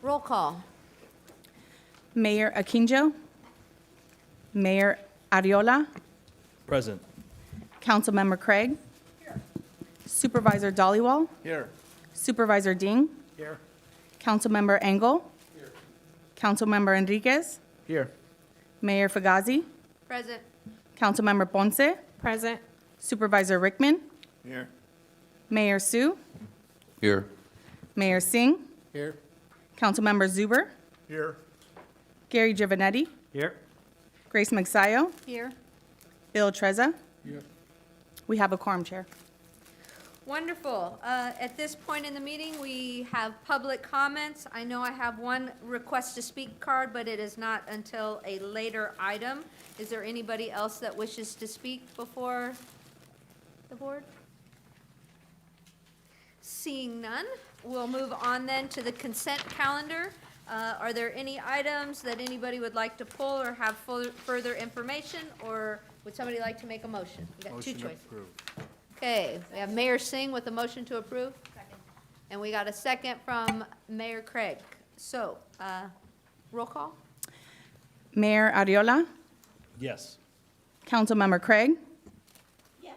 Roll call. Mayor Akinjo. Mayor Ariola. Present. Councilmember Craig. Supervisor Dollywall. Here. Supervisor Ding. Here. Councilmember Engel. Councilmember Enriquez. Here. Mayor Fugazi. Present. Councilmember Ponce. Present. Supervisor Rickman. Here. Mayor Sue. Here. Mayor Singh. Here. Councilmember Zuber. Here. Gary Giovanetti. Here. Grace Magsayo. Here. Bill Treza. Here. We have a quorum, Chair. Wonderful. At this point in the meeting, we have public comments. I know I have one request to speak card, but it is not until a later item. Is there anybody else that wishes to speak before the board? Seeing none, we'll move on then to the consent calendar. Are there any items that anybody would like to pull or have further information, or would somebody like to make a motion? We got two choices. Okay, we have Mayor Singh with a motion to approve. And we got a second from Mayor Craig. So, roll call? Mayor Ariola. Yes. Councilmember Craig. Yes.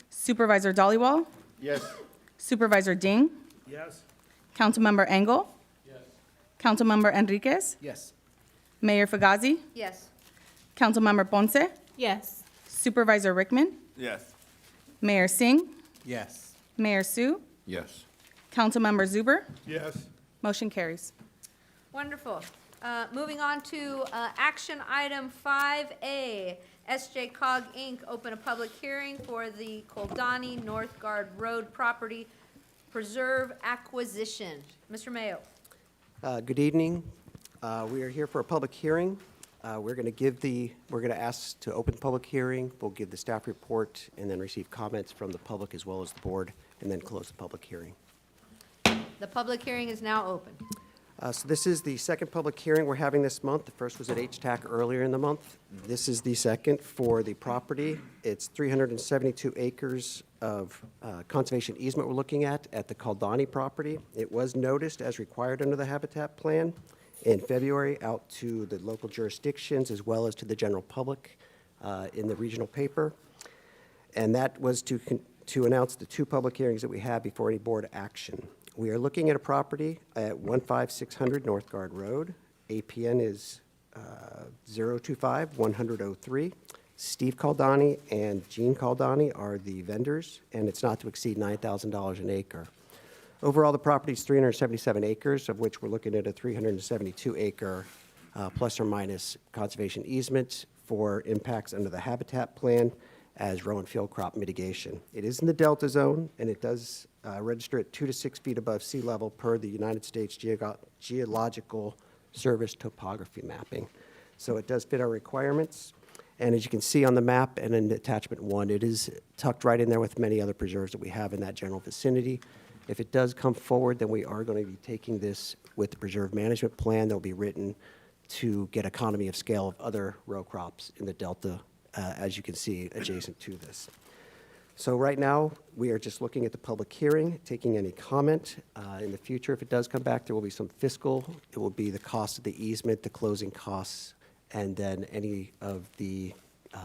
Supervisor Dollywall. Yes. Supervisor Ding. Yes. Councilmember Engel. Yes. Councilmember Enriquez. Yes. Mayor Fugazi. Yes. Councilmember Ponce. Yes. Supervisor Rickman. Yes. Mayor Singh. Yes. Mayor Sue. Yes. Councilmember Zuber. Yes. Motion carries. Wonderful. Moving on to action item 5A. SJCOG Inc. open a public hearing for the Koldani North Guard Road property preserve acquisition. Mr. Mayo. Good evening. We are here for a public hearing. We're going to ask to open the public hearing. We'll give the staff report and then receive comments from the public as well as the board, and then close the public hearing. The public hearing is now open. So this is the second public hearing we're having this month. The first was at HTAC earlier in the month. This is the second for the property. It's 372 acres of conservation easement we're looking at the Koldani property. It was noticed as required under the Habitat Plan in February out to the local jurisdictions as well as to the general public in the regional paper. And that was to announce the two public hearings that we have before any board action. We are looking at a property at 15600 North Guard Road. APN is 025-100-03. Steve Koldani and Jean Koldani are the vendors, and it's not to exceed $9,000 an acre. Overall, the property is 377 acres, of which we're looking at a 372-acre plus or minus conservation easement for impacts under the Habitat Plan as row and field crop mitigation. It is in the Delta Zone, and it does register at 2 to 6 feet above sea level per the United States Geological Service topography mapping. So it does fit our requirements. And as you can see on the map and in attachment 1, it is tucked right in there with many other preserves that we have in that general vicinity. If it does come forward, then we are going to be taking this with the preserve management plan that will be written to get economy of scale of other row crops in the Delta, as you can see, adjacent to this. So right now, we are just looking at the public hearing, taking any comment. In the future, if it does come back, there will be some fiscal. It will be the cost of the easement, the closing costs, and then any of the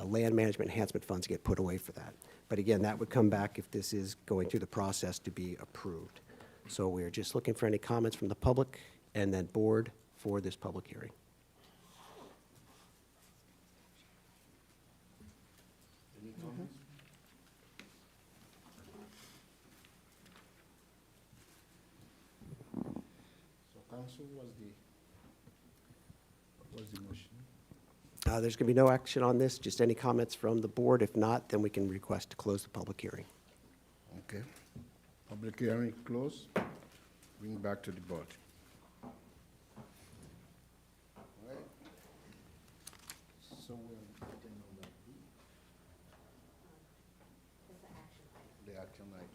land management enhancement funds get put away for that. But again, that would come back if this is going through the process to be approved. So we're just looking for any comments from the public and then board for this public hearing. Council, what's the motion? There's going to be no action on this, just any comments from the board. If not, then we can request to close the public hearing. Okay. Public hearing closed. Bring back to the board. All right. So we're getting on that B. The action item.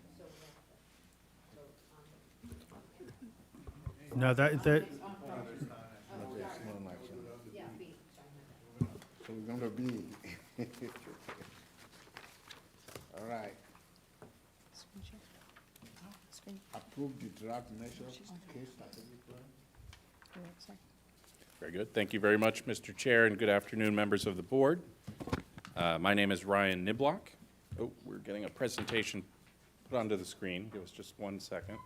No, that No, there's no action. So we're going to be. All right. Approve the draft measures case strategic plan. Very good. Thank you very much, Mr. Chair, and good afternoon, members of the board. My name is Ryan Niblock. Oh, we're getting a presentation put onto the screen. Give us just 1 second.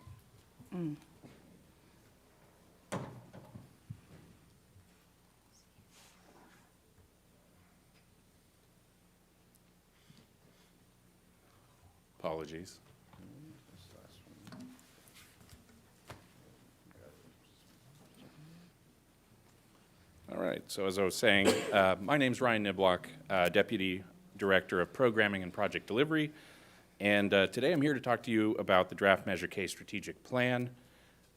Apologies. All right, so as I was saying, my name's Ryan Niblock, Deputy Director of Programming and Project Delivery, and today I'm here to talk to you about the Draft Measure K Strategic Plan.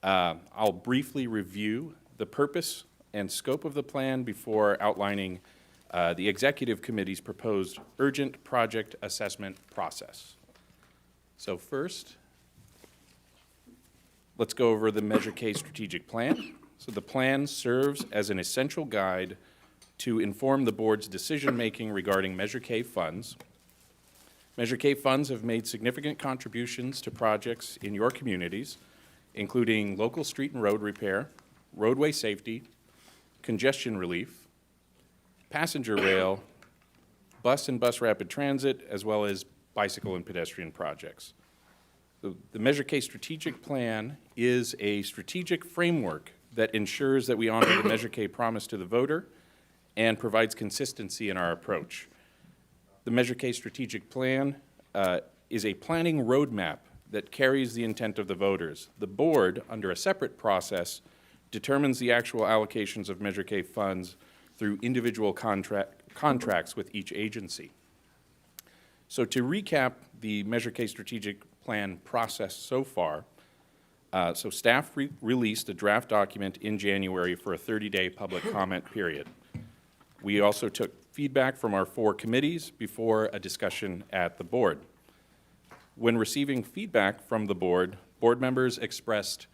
I'll briefly review the purpose and scope of the plan before outlining the Executive Committee's proposed urgent project assessment process. So first, let's go over the Measure K Strategic Plan. So the plan serves as an essential guide to inform the board's decision-making regarding Measure K funds. Measure K funds have made significant contributions to projects in your communities, including local street and road repair, roadway safety, congestion relief, passenger rail, bus and bus rapid transit, as well as bicycle and pedestrian projects. The Measure K Strategic Plan is a strategic framework that ensures that we honor the Measure K promise to the voter and provides consistency in our approach. The Measure K Strategic Plan is a planning roadmap that carries the intent of the voters. The board, under a separate process, determines the actual allocations of Measure K funds through individual contracts with each agency. So to recap the Measure K Strategic Plan process so far, so staff released a draft document in January for a 30-day public comment period. We also took feedback from our 4 committees before a discussion at the board. When receiving feedback from the board, board members expressed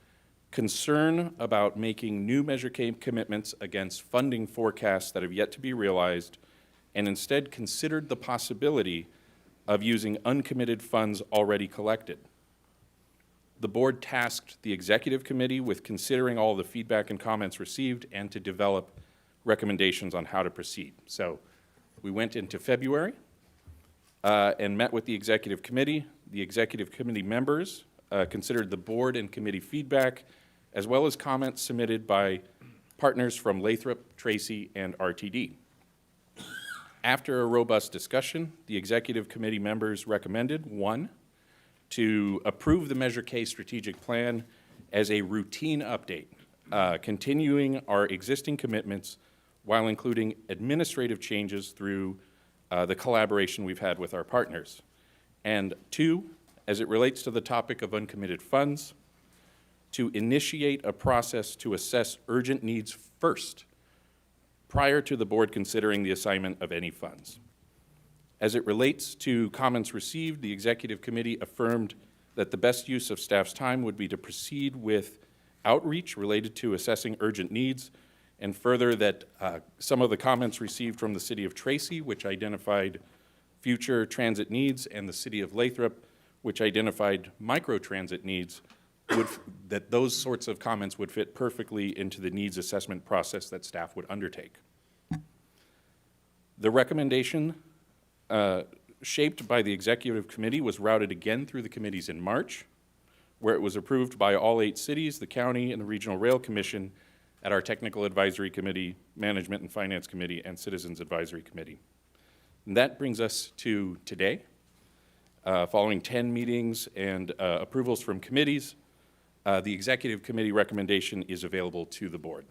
concern about making new Measure K commitments against funding forecasts that have yet to be realized, and instead considered the possibility of using uncommitted funds already collected. The board tasked the Executive Committee with considering all the feedback and comments received and to develop recommendations on how to proceed. So we went into February and met with the Executive Committee. The Executive Committee members considered the board and committee feedback, as well as comments submitted by partners from Lathrop, Tracy, and RTD. After a robust discussion, the Executive Committee members recommended, 1, to approve the Measure K Strategic Plan as a routine update, continuing our existing commitments while including administrative changes through the collaboration we've had with our partners. And 2, as it relates to the topic of uncommitted funds, to initiate a process to assess urgent needs first, prior to the board considering the assignment of any funds. As it relates to comments received, the Executive Committee affirmed that the best use of staff's time would be to proceed with outreach related to assessing urgent needs, and further that some of the comments received from the City of Tracy, which identified future transit needs, and the City of Lathrop, which identified micro-transit needs, that those sorts of comments would fit perfectly into the needs assessment process that staff would undertake. The recommendation shaped by the Executive Committee was routed again through the committees in March, where it was approved by all 8 cities, the county, and the Regional Rail Commission at our Technical Advisory Committee, Management and Finance Committee, and Citizens Advisory Committee. And that brings us to today. Following 10 meetings and approvals from committees, the Executive Committee recommendation is available to the board.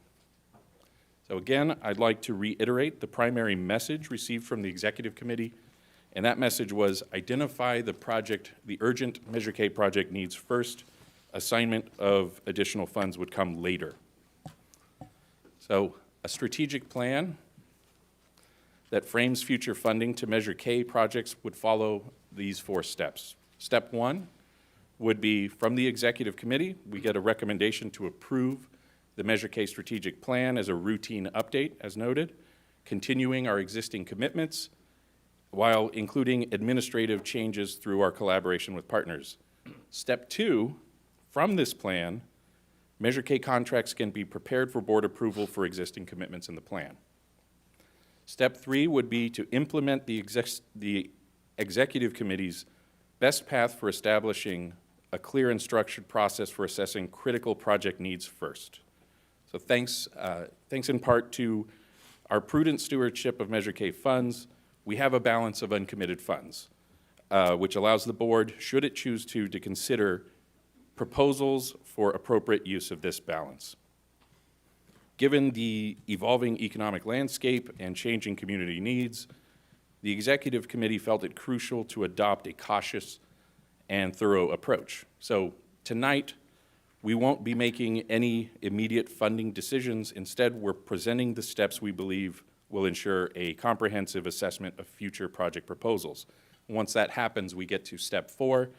So again, I'd like to reiterate the primary message received from the Executive Committee, and that message was identify the project, the urgent Measure K project needs first. Assignment of additional funds would come later. So a strategic plan that frames future funding to Measure K projects would follow these 4 steps. Step 1 would be from the Executive Committee, we get a recommendation to approve the Measure K strategic plan as a routine update, as noted, continuing our existing commitments while including administrative changes through our collaboration with partners. Step 2, from this plan, Measure K contracts can be prepared for board approval for existing commitments in the plan. Step 3 would be to implement the executive committee's best path for establishing a clear and structured process for assessing critical project needs first. So thanks in part to our prudent stewardship of Measure K funds, we have a balance of uncommitted funds, which allows the board, should it choose to consider proposals for appropriate use of this balance. Given the evolving economic landscape and changing community needs, the executive committee felt it crucial to adopt a cautious and thorough approach. So tonight, we won't be making any immediate funding decisions. Instead, we're presenting the steps we believe will ensure a comprehensive assessment of future project proposals. Once that happens, we get to step 4,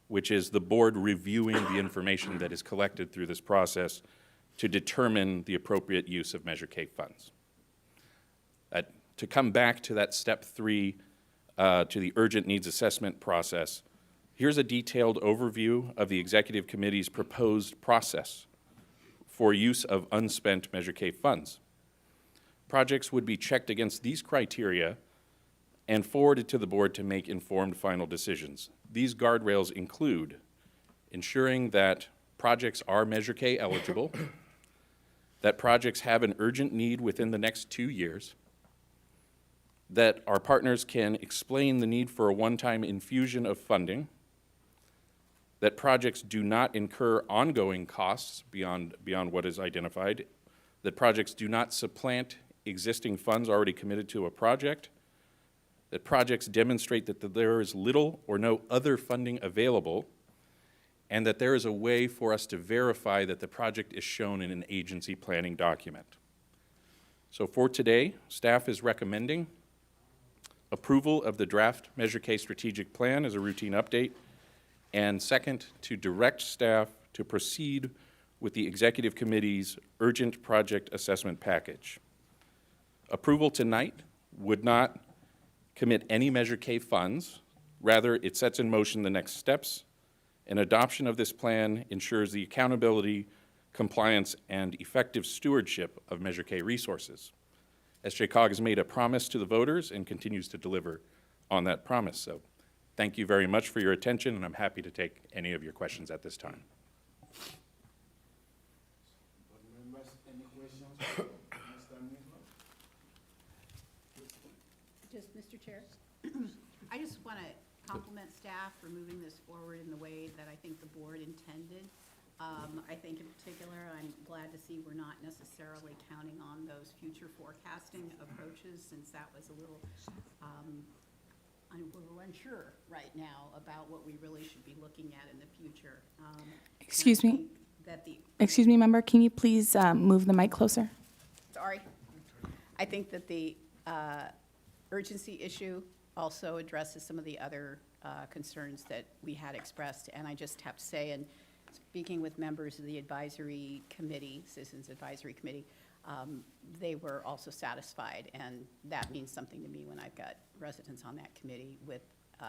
which is the board reviewing the information that is collected through this process to determine the appropriate use of Measure K funds. To come back to that step 3, to the urgent needs assessment process, here's a detailed overview of the executive committee's proposed process for use of unspent Measure K funds. Projects would be checked against these criteria and forwarded to the board to make informed final decisions. These guardrails include ensuring that projects are Measure K eligible, that projects have an urgent need within the next 2 years, that our partners can explain the need for a one-time infusion of funding, that projects do not incur ongoing costs beyond what is identified, that projects do not supplant existing funds already committed to a project, that projects demonstrate that there is little or no other funding available, and that there is a way for us to verify that the project is shown in an agency planning document. So for today, staff is recommending approval of the draft Measure K strategic plan as a routine update, and second, to direct staff to proceed with the executive committee's urgent project assessment package. Approval tonight would not commit any Measure K funds. Rather, it sets in motion the next steps, and adoption of this plan ensures the accountability, compliance, and effective stewardship of Measure K resources. SJCOG has made a promise to the voters and continues to deliver on that promise. So thank you very much for your attention, and I'm happy to take any of your questions at this time. Members, any questions? Just, Mr. Chair, I just want to compliment staff for moving this forward in the way that I think the board intended. I think in particular, I'm glad to see we're not necessarily counting on those future forecasting approaches, since that was a little, I'm a little unsure right now about what we really should be looking at in the future. Excuse me? That the Excuse me, member, can you please move the mic closer? Sorry. I think that the urgency issue also addresses some of the other concerns that we had expressed. And I just have to say, and speaking with members of the advisory committee, Citizens Advisory Committee, they were also satisfied. And that means something to me when I've got residents on that committee with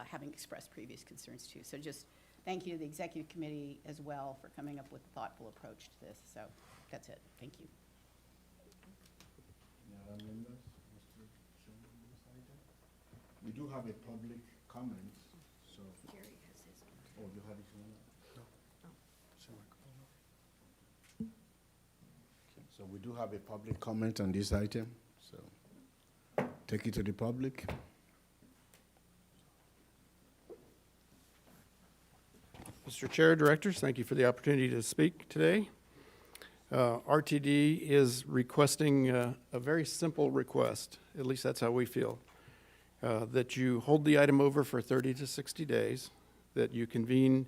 having expressed previous concerns too. So just thank you to the executive committee as well for coming up with a thoughtful approach to this. So that's it. Thank you. Any other members? Mr. Chairman, on this item? We do have a public comment, so. Jerry has his one. Oh, you have it on? So we do have a public comment on this item, so take it to the public. Mr. Chair, Directors, thank you for the opportunity to speak today. RTD is requesting a very simple request, at least that's how we feel, that you hold the item over for 30 to 60 days, that you convene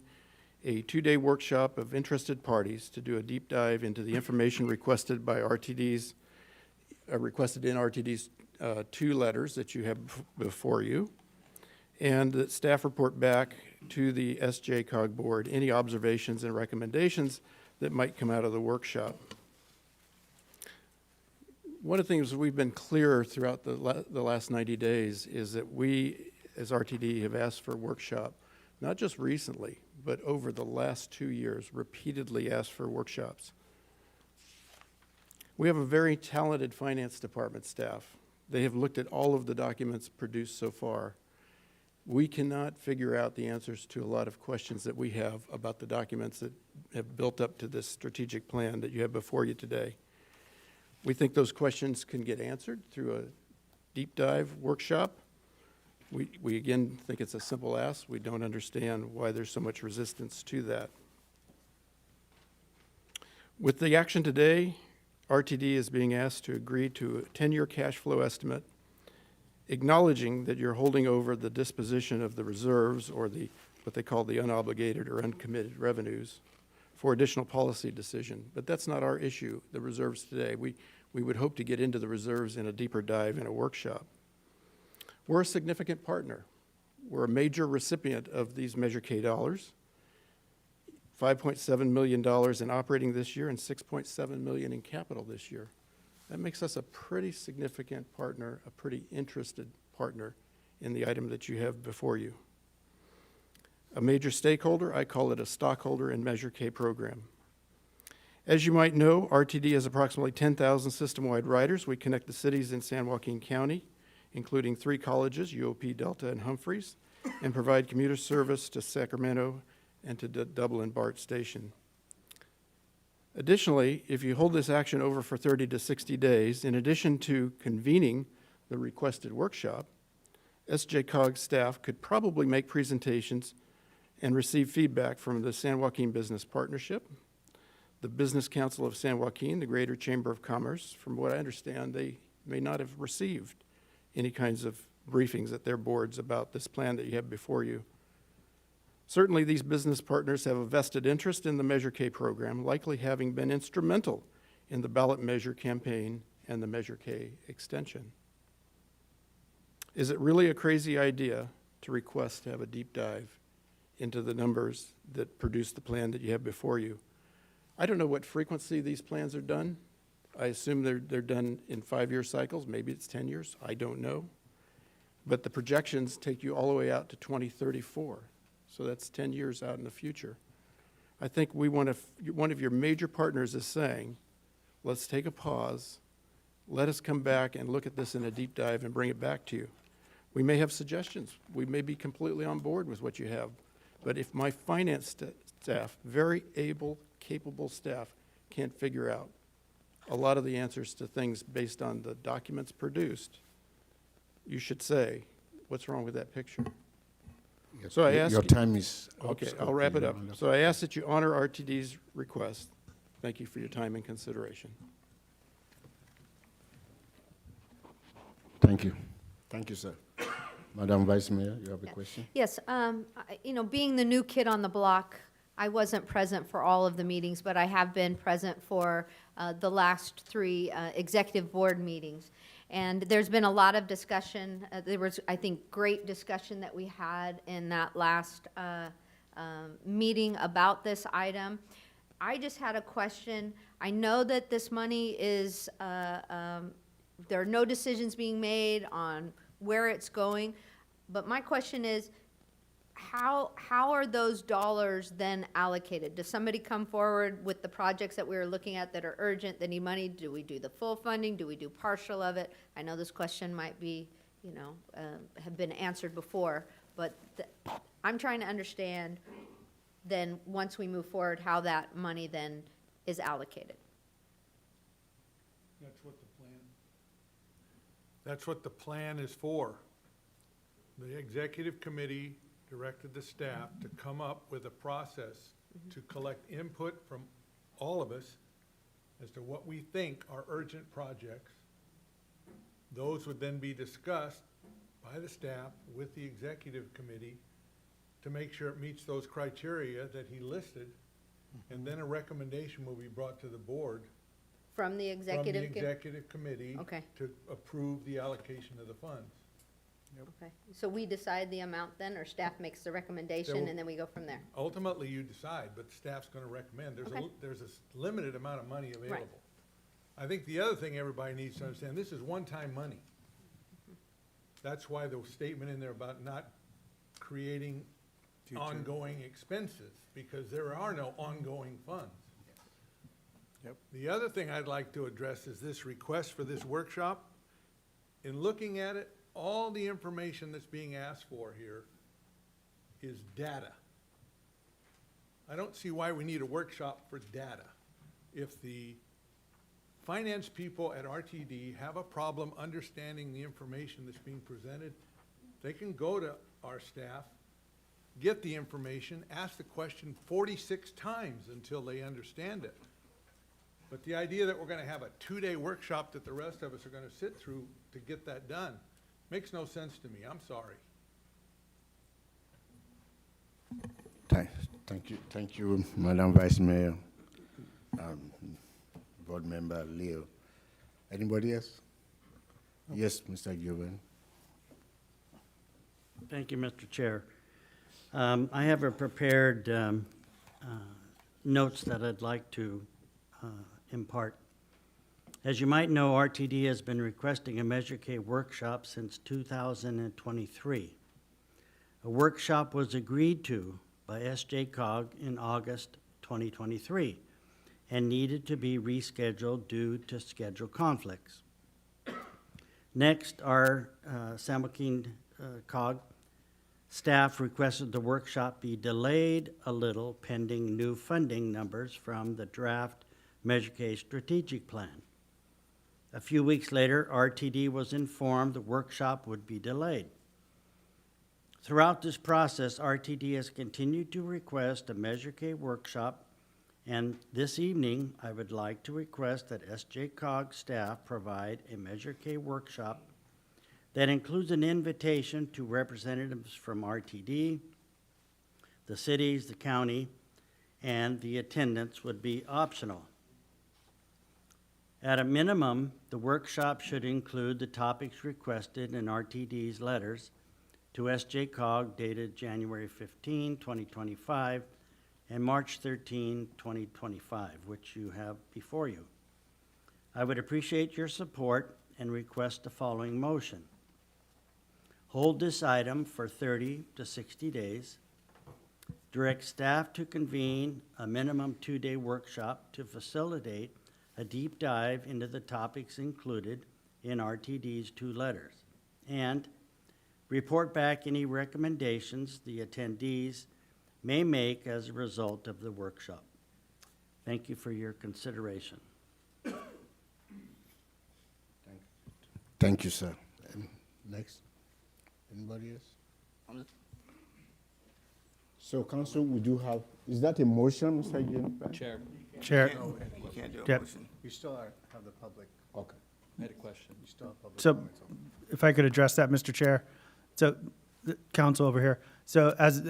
a 2-day workshop of interested parties to do a deep dive into the information requested by RTD's, requested in RTD's 2 letters that you have before you, and that staff report back to the SJCOG board any observations and recommendations that might come out of the workshop. One of the things we've been clear throughout the last 90 days is that we, as RTD, have asked for a workshop, not just recently, but over the last 2 years, repeatedly asked for workshops. We have a very talented finance department staff. They have looked at all of the documents produced so far. We cannot figure out the answers to a lot of questions that we have about the documents that have built up to this strategic plan that you have before you today. We think those questions can get answered through a deep dive workshop. We again think it's a simple ask. We don't understand why there's so much resistance to that. With the action today, RTD is being asked to agree to a 10-year cash flow estimate, acknowledging that you're holding over the disposition of the reserves, or what they call the unobligated or uncommitted revenues, for additional policy decision. But that's not our issue, the reserves today. We would hope to get into the reserves in a deeper dive in a workshop. We're a significant partner. We're a major recipient of these Measure K dollars, $5.7 million in operating this year and $6.7 million in capital this year. That makes us a pretty significant partner, a pretty interested partner in the item that you have before you. A major stakeholder, I call it a stockholder in Measure K program. As you might know, RTD has approximately 10,000 system-wide riders. We connect the cities in San Joaquin County, including 3 colleges, UOP, Delta, and Humphreys, and provide commuter service to Sacramento and to Dublin BART Station. Additionally, if you hold this action over for 30 to 60 days, in addition to convening the requested workshop, SJCOG staff could probably make presentations and receive feedback from the San Joaquin Business Partnership, the Business Council of San Joaquin, the Greater Chamber of Commerce. From what I understand, they may not have received any kinds of briefings at their boards about this plan that you have before you. Certainly, these business partners have a vested interest in the Measure K program, likely having been instrumental in the ballot measure campaign and the Measure K extension. Is it really a crazy idea to request to have a deep dive into the numbers that produce the plan that you have before you? I don't know what frequency these plans are done. I assume they're done in 5-year cycles. Maybe it's 10 years. I don't know. But the projections take you all the way out to 2034. So that's 10 years out in the future. I think one of your major partners is saying, let's take a pause, let us come back and look at this in a deep dive and bring it back to you. We may have suggestions. We may be completely on board with what you have. But if my finance staff, very able, capable staff, can't figure out a lot of the answers to things based on the documents produced, you should say, what's wrong with that picture? Yes, So I ask your you- time is up. Okay, so I'll wrap it you up. round So I ask that you honor RTD's request. Thank you for your time and consideration. Thank you. Thank you, sir. Madam Vice Mayor, you have a question? Yes, being the new kid on the block, I wasn't present for all of the meetings, but I have been present for the last 3 executive board meetings. And there's been a lot of discussion. There was, I think, great discussion that we had in that last meeting about this item. I just had a question. I know that this money is, there are no decisions being made on where it's going, but my question is, how are those dollars then allocated? Does somebody come forward with the projects that we were looking at that are urgent, that need money? Do we do the full funding? Do we do partial of it? I know this question might be, have been answered before, but I'm trying to understand then, once we move forward, how that money then is allocated. That's what the plan is for. The executive committee directed the staff to come up with a process to collect input from all of us as to what we think are urgent projects. Those would then be discussed by the staff with the executive committee to make sure it meets those criteria that he listed, and then a recommendation will be brought to the board From the executive? from the executive committee Okay. to approve the allocation of the funds. Okay, so we decide the amount then, or staff makes the recommendation, There will- and then we go from there? Ultimately, you decide, but staff's gonna recommend. Okay. There's a limited amount of money available. I think the other thing everybody needs to understand, this is one-time money. That's why the statement in there about not creating ongoing expenses, because there are no ongoing funds. Yep. The other thing I'd like to address is this request for this workshop. In looking at it, all the information that's being asked for here is data. I don't see why we need a workshop for data. If the finance people at RTD have a problem understanding the information that's being presented, they can go to our staff, get the information, ask the question 46 times until they understand it. But the idea that we're gonna have a 2-day workshop that the rest of us are gonna sit through to get that done makes no sense to me. I'm sorry. Thank you, Madam Vice Mayor, Board Member Leo. Anybody else? Yes, Mr. Giovanni. Thank you, Mr. Chair. I have a prepared notes that I'd like to impart. As you might know, RTD has been requesting a Measure K workshop since 2023. A workshop was agreed to by SJCOG in August 2023 and needed to be rescheduled due to schedule conflicts. Next, our San Joaquin COG staff requested the workshop be delayed a little pending new funding numbers from the draft Measure K strategic plan. A few weeks later, RTD was informed the workshop would be delayed. Throughout this process, RTD has continued to request a Measure K workshop, and this evening, I would like to request that SJCOG staff provide a Measure K workshop that includes an invitation to representatives from RTD, the cities, the county, and the attendance would be optional. At a minimum, the workshop should include the topics requested in RTD's letters to SJCOG dated January 15, 2025, and March 13, 2025, which you have before you. I would appreciate your support and request the following motion. Hold this item for 30 to 60 days. Direct staff to convene a minimum 2-day workshop to facilitate a deep dive into the topics included in RTD's 2 letters. And report back any recommendations the attendees may make as a result of the workshop. Thank you for your consideration. Thank you, sir. Next. Anybody else? So, Council, we do have, is that a motion, Mr. Giovanni? Chair, Chair, You can't do a Yep. motion. You still have the public. Okay. I had a question. You still have public so comments. if I could address that, Mr. Chair. So, the council over here. So as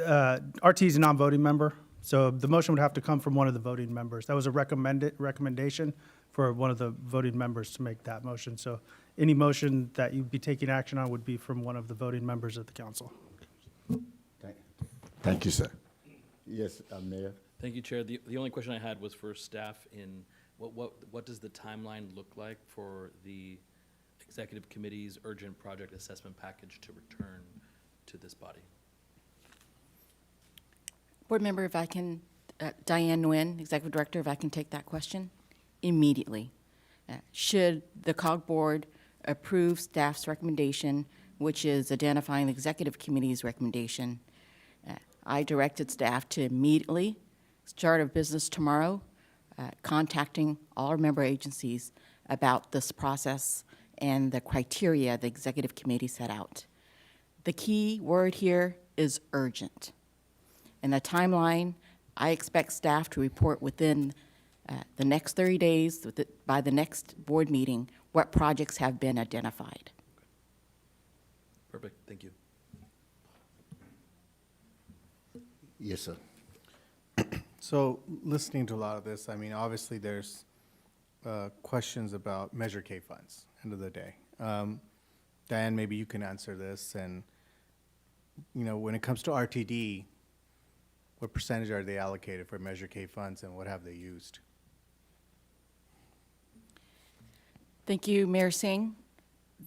RT is a non-voting member, so the motion would have to come from one of the voting members. That was a recommendation for one of the voting members to make that motion. So any motion that you'd be taking action on would be from one of the voting members of the council. Thank you, sir. Yes, Mayor. Thank you, Chair. The only question I had was for staff in, what does the timeline look like for the Executive Committee's urgent project assessment package to return to this body? Board member, if I can, Diane Nguyen, Executive Director, if I can take that question immediately. Should the COG Board approve staff's recommendation, which is identifying the Executive Committee's recommendation, I directed staff to immediately start a business tomorrow, contacting all our member agencies about this process and the criteria the Executive Committee set out. The key word here is urgent. And the timeline, I expect staff to report within the next 30 days, by the next board meeting, what projects have been identified. Perfect, thank you. Yes, sir. So, listening to a lot of this, I mean, obviously, there's questions about Measure K funds, end of the day. Diane, maybe you can answer this, and, you know, when it comes to RTD, what percentage are they allocated for Measure K funds, and what have they used? Thank you, Mayor Singh.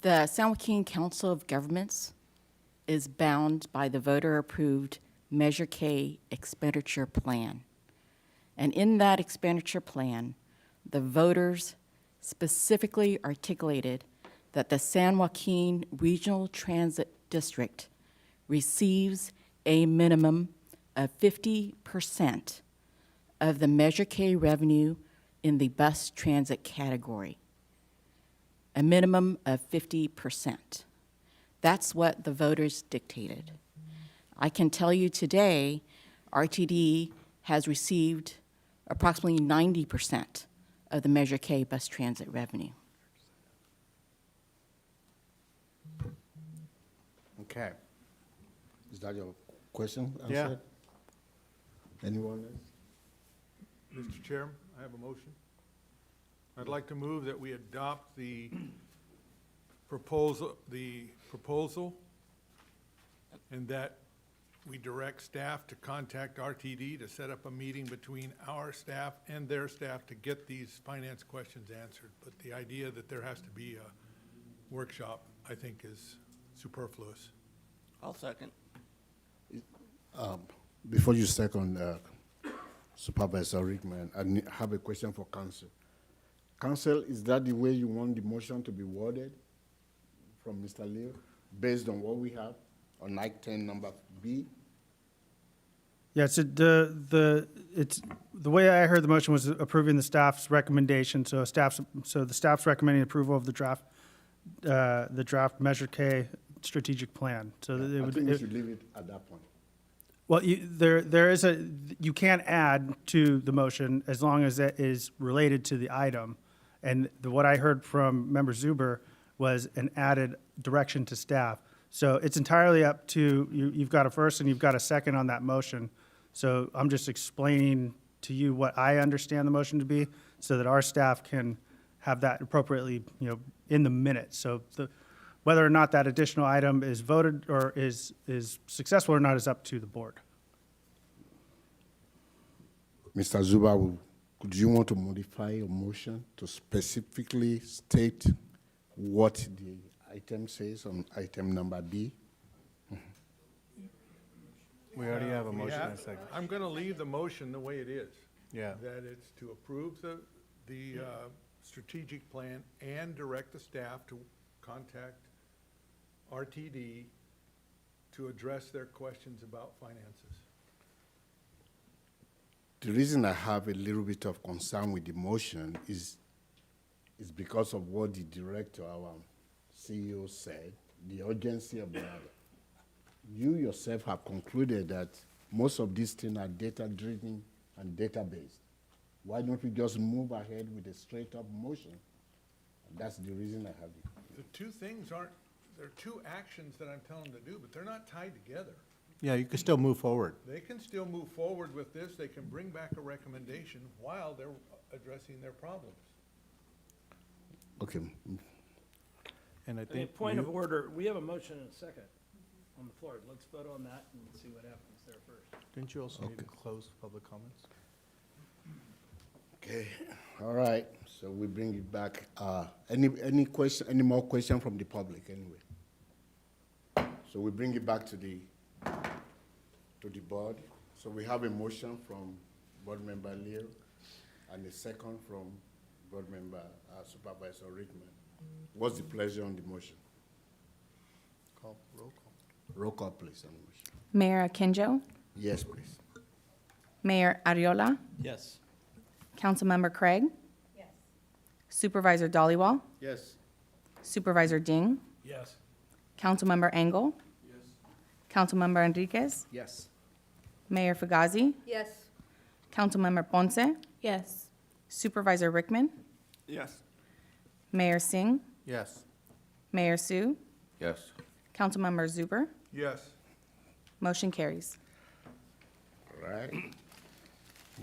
The San Joaquin Council of Governments is bound by the voter-approved Measure K expenditure plan. And in that expenditure plan, the voters specifically articulated that the San Joaquin Regional Transit District receives a minimum of 50% of the Measure K revenue in the bus transit category. A minimum of 50%. That's what the voters dictated. I can tell you today, RTD has received approximately 90% of the Measure K bus transit revenue. Okay. Is that your question Yeah. answered? Anyone else? Mr. Chairman, I have a motion. I'd like to move that we adopt the proposal, and that we direct staff to contact RTD to set up a meeting between our staff and their staff to get these finance questions answered. But the idea that there has to be a workshop, I think, is superfluous. I'll second. Before you second, Supervisor Rickman, have a question for council. Council, is that the way you want the motion to be worded from Mr. Leo, based on what we have on item number B? Yeah, so the way I heard the motion was approving the staff's recommendation, so the staff's recommending approval of the draft Measure K strategic plan. So that it I would. think we should leave it at that point. Well, you can't add to the motion as long as it is related to the item. And what I heard from Member Zuber was an added direction to staff. So it's entirely up to, you've got a first and you've got a second on that motion. So I'm just explaining to you what I understand the motion to be so that our staff can have that appropriately, in the minutes. So whether or not that additional item is voted or is successful or not is up to the board. Mr. Zuba, could you want to modify your motion to specifically state what the item says on item number B? We already have a We motion have- and a second. I'm going to leave the motion the way it is. Yeah. That it's to approve the strategic plan and direct the staff to contact RTD to address their questions about finances. The reason I have a little bit of concern with the motion is because of what the director, our CEO, said, the urgency of the matter. You yourself have concluded that most of these things are data-driven and data-based. Why don't we just move ahead with a straight-up motion? And that's the reason I have it. The two things they're two actions that I'm telling them to do, but they're not tied together. Yeah, you can still move forward. They can still move forward with this, they can bring back a recommendation while they're addressing their problems. Okay. And I Okay, think. point of you- order, we have a motion and a second on the floor. Let's vote on that and see what happens there first. Didn't you also need to close public comments? Okay, all right, so we bring it back. Any question, any more question from the public anyway? So we bring it back to the board. So we have a motion from Board Member Leo and a second from Board Member Supervisor Rickman. What's the pleasure on the motion? Roll call. Roll call, please, on the motion. Mayor Akinjo, Yes, please. Mayor Ariola, Yes. Councilmember Craig. Yes. Supervisor Dollywall, Yes. Supervisor Ding, Yes. Councilmember Engel. Yes. Councilmember Enriquez, Yes. Mayor Fugazi, Yes. Councilmember Ponce, Yes. Supervisor Rickman, Yes. Mayor Singh, Yes. Mayor Sue, Yes. Councilmember Zuber. Yes. Motion carries. All right.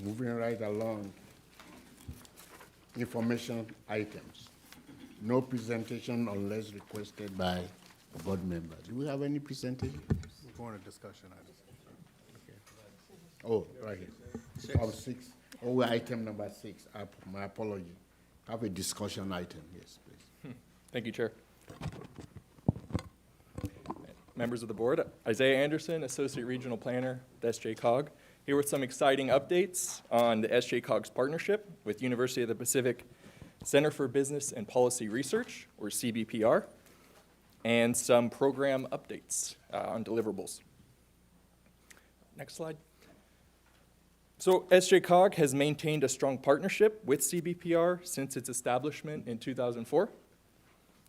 Moving right along. Information items. No presentation unless requested by a board member. Do we have any presentation? We're going to discussion items. Oh, right here. Oh, 6. Oh, item number 6. My apology. Have a discussion item. Yes, please. Thank you, Chair. Members of the board, Isaiah Anderson, Associate Regional Planner, SJCOG. Here with some exciting updates on the SJCOG's partnership with University of the Pacific Center for Business and Policy Research, or CBPR, and some program updates on deliverables. Next slide. So SJCOG has maintained a strong partnership with CBPR since its establishment in 2004.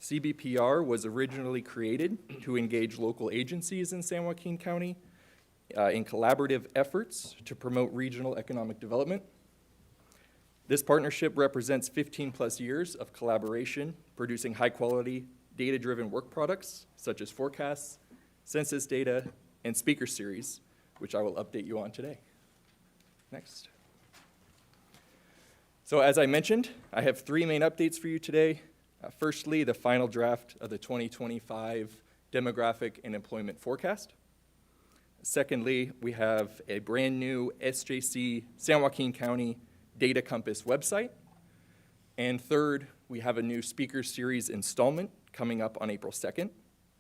CBPR was originally created to engage local agencies in San Joaquin County in collaborative efforts to promote regional economic development. This partnership represents 15+ years of collaboration, producing high-quality, data-driven work products, such as forecasts, census data, and speaker series, which I will update you on today. Next. So as I mentioned, I have 3 main updates for you today. Firstly, the final draft of the 2025 demographic and employment forecast. Secondly, we have a brand new SJC San Joaquin County Data Compass website. And third, we have a new speaker series installment coming up on April 2nd,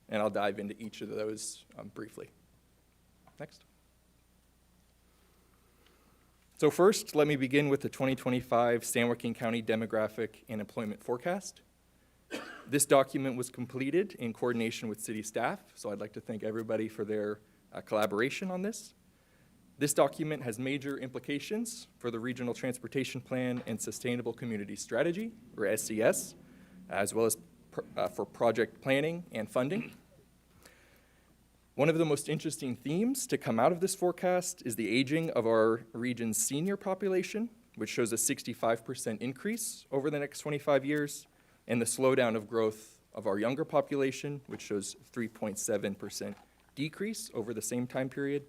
and I'll dive into each of those briefly. Next. So first, let me begin with the 2025 San Joaquin County Demographic and Employment Forecast. This document was completed in coordination with city staff, so I'd like to thank everybody for their collaboration on this. This document has major implications for the Regional Transportation Plan and Sustainable Community Strategy, or SCS, as well as for project planning and funding. One of the most interesting themes to come out of this forecast is the aging of our region's senior population, which shows a 65% increase over the next 25 years, and the slowdown of growth of our younger population, which shows 3.7% decrease over the same time period.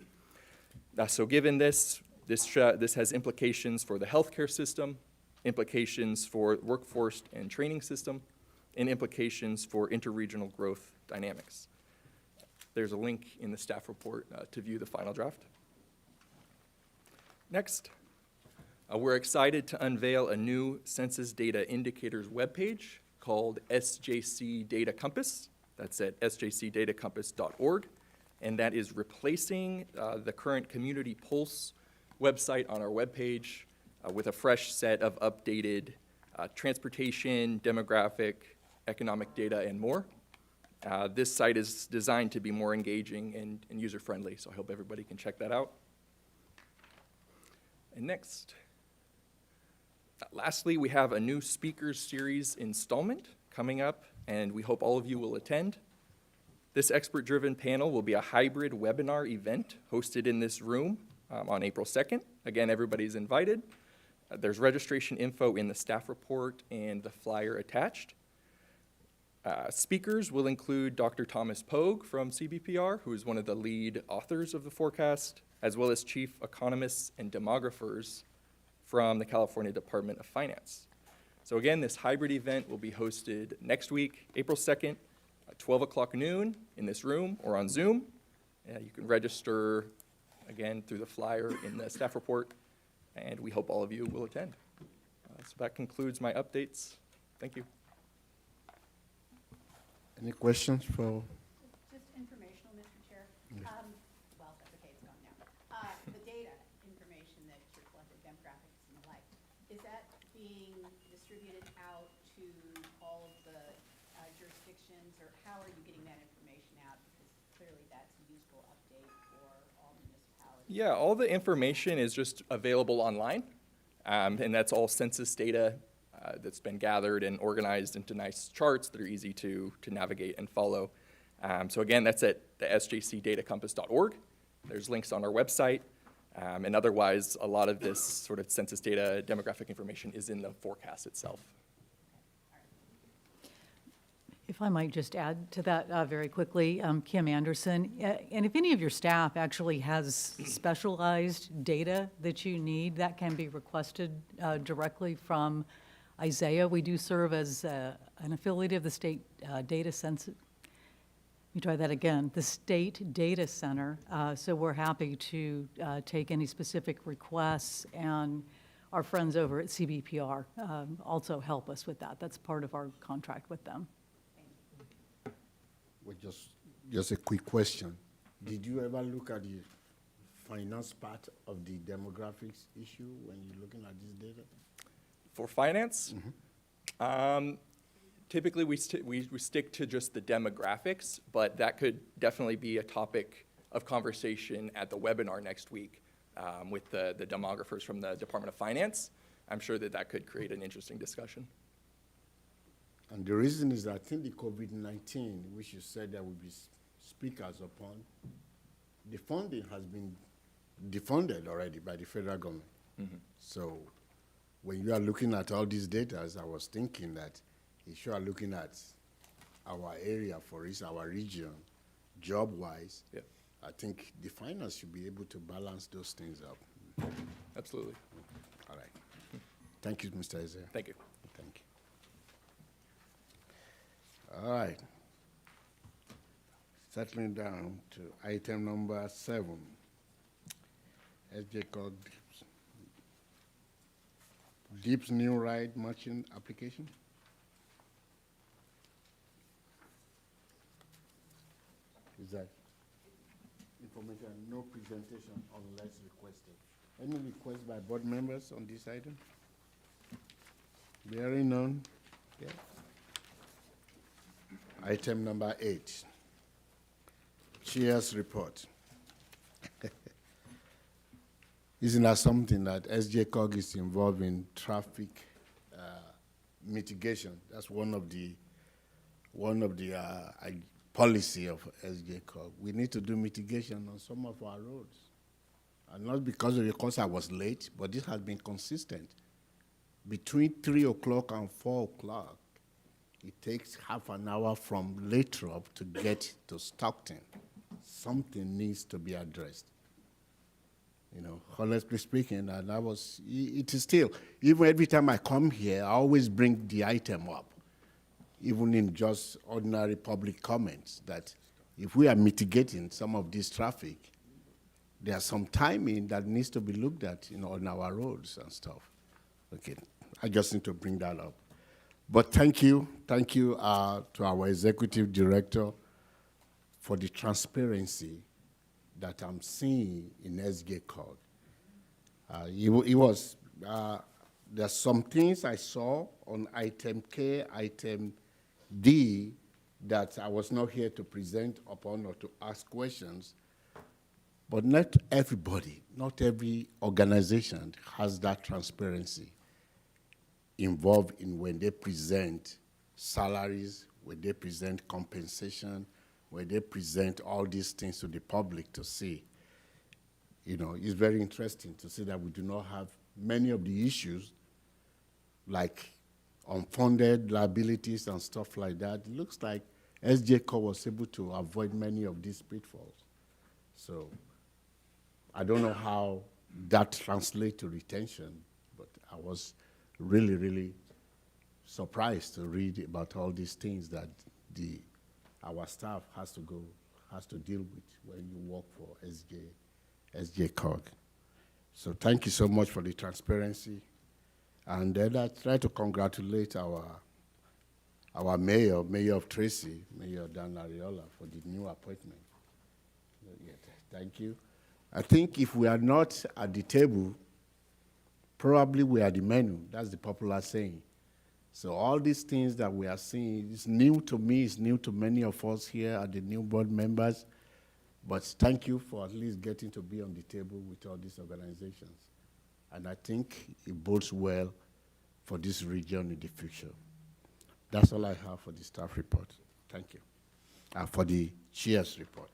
So given this has implications for the healthcare system, implications for workforce and training system, and implications for interregional growth dynamics. There's a link in the staff report to view the final draft. Next, we're excited to unveil a new census data indicators webpage called SJC Data Compass. That's at sjcdatacompass.org. And that is replacing the current Community Pulse website on our webpage with a fresh set of updated transportation, demographic, economic data, and more. This site is designed to be more engaging and user-friendly, so I hope everybody can check that out. And next, lastly, we have a new speakers series installment coming up, and we hope all of you will attend. This expert-driven panel will be a hybrid webinar event hosted in this room on April 2nd. Again, everybody's invited. There's registration info in the staff report and the flyer attached. Speakers will include Dr. Thomas Pogue from CBPR, who is one of the lead authors of the forecast, as well as chief economists and demographers from the California Department of Finance. So again, this hybrid event will be hosted next week, April 2nd, at 12 o'clock noon in this room or on Zoom. You can register, again, through the flyer in the staff report, and we hope all of you will attend. So that concludes my updates. Thank you. Any questions for? Just informational, Mr. Chair. Well, that's okay, it's gone now. The data information that you're collecting, demographics and the like, is that being distributed out to all of the jurisdictions, or how are you getting that information out? Because clearly that's a useful update for all municipalities. Yeah, all the information is just available online, and that's all census data that's been gathered and organized into nice charts that are easy to navigate and follow. So again, that's at the sjcdatacompass.org. There's links on our website, and otherwise, a lot of this sort of census data, demographic information is in the forecast itself. If I might just add to that very quickly, Kim Anderson, and if any of your staff actually has specialized data that you need, that can be requested directly from Isaiah. We do serve as an affiliate of the state data census. Let me try that again. The State Data Center. So we're happy to take any specific requests, and our friends over at CBPR also help us with that. That's part of our contract with them. Well, just a quick question. Did you ever look at the finance part of the demographics issue when you're looking at this data? For finance, typically we stick to just the demographics, but that could definitely be a topic of conversation at the webinar next week with the demographers from the Department of Finance. I'm sure that that could create an interesting discussion. And the reason is that I think the COVID-19, which you said that will be speakers upon, the funding has been defunded already by the federal government. So when you are looking at all these data, I was thinking that if you are looking at our area, for instance, our region, job-wise, Yeah, I think the finance should be able to balance those things up. absolutely. All right. Thank you, Mr. Isaiah. Thank you. Thank you. All right. Settling down to item number 7, SJCOG Deep's new ride merchant application. Is that information? No presentation unless requested. Any requests by board members on this item? Bearing none. Yeah. Item number 8, Chair's report. Isn't that something that SJCOG is involved in traffic mitigation? That's one of the policy of SJCOG. We need to do mitigation on some of our roads, and not because I was late, but this has been consistent. Between 3 o'clock and 4 o'clock, it takes half an hour from Lathrop to get to Stockton. Something needs to be addressed. You know, honestly speaking, and it is still, even every time I come here, I always bring the item up, even in just ordinary public comments, that if we are mitigating some of this traffic, there's some timing that needs to be looked at, you know, on our roads and stuff. Okay, I just need to bring that up. But thank you to our executive director for the transparency that I'm seeing in SJCOG. There's some things I saw on item K, item D, that I was not here to present upon or to ask questions. But not everybody, not every organization has that transparency involved in when they present salaries, when they present compensation, when they present all these things to the public to see. You know, it's very interesting to see that we do not have many of the issues like unfunded liabilities and stuff like that. It looks like SJCOG was able to avoid many of these pitfalls. So I don't know how that translates to retention, but I was really, really surprised to read about all these things that our staff has to deal with when you work for SJCOG. So thank you so much for the transparency. And then I try to congratulate our mayor of Tracy, Mayor Dan Ariola, for the new appointment. Yeah, thank you. I think if we are not at the table, probably we are the menu. That's the popular saying. So all these things that we are seeing is new to me, it's new to many of us here at the new board members. But thank you for at least getting to be on the table with all these organizations. And I think it bodes well for this region in the future. That's all I have for the staff report. Thank you. For the chair's report.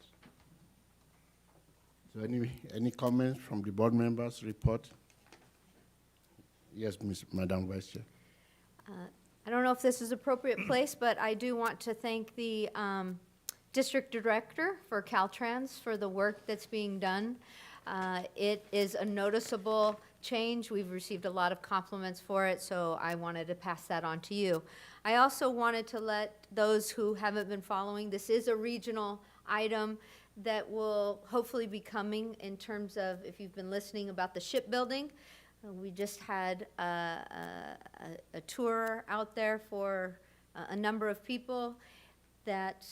So any comments from the board members' report? Yes, Madam Vice Chair. I don't know if this is appropriate place, but I do want to thank the district director for Caltrans for the work that's being done. It is a noticeable change. We've received a lot of compliments for it, so I wanted to pass that on to you. I also wanted to let those who haven't been following, this is a regional item that will hopefully be coming in terms of, if you've been listening about the shipbuilding. We just had a tour out there for a number of people that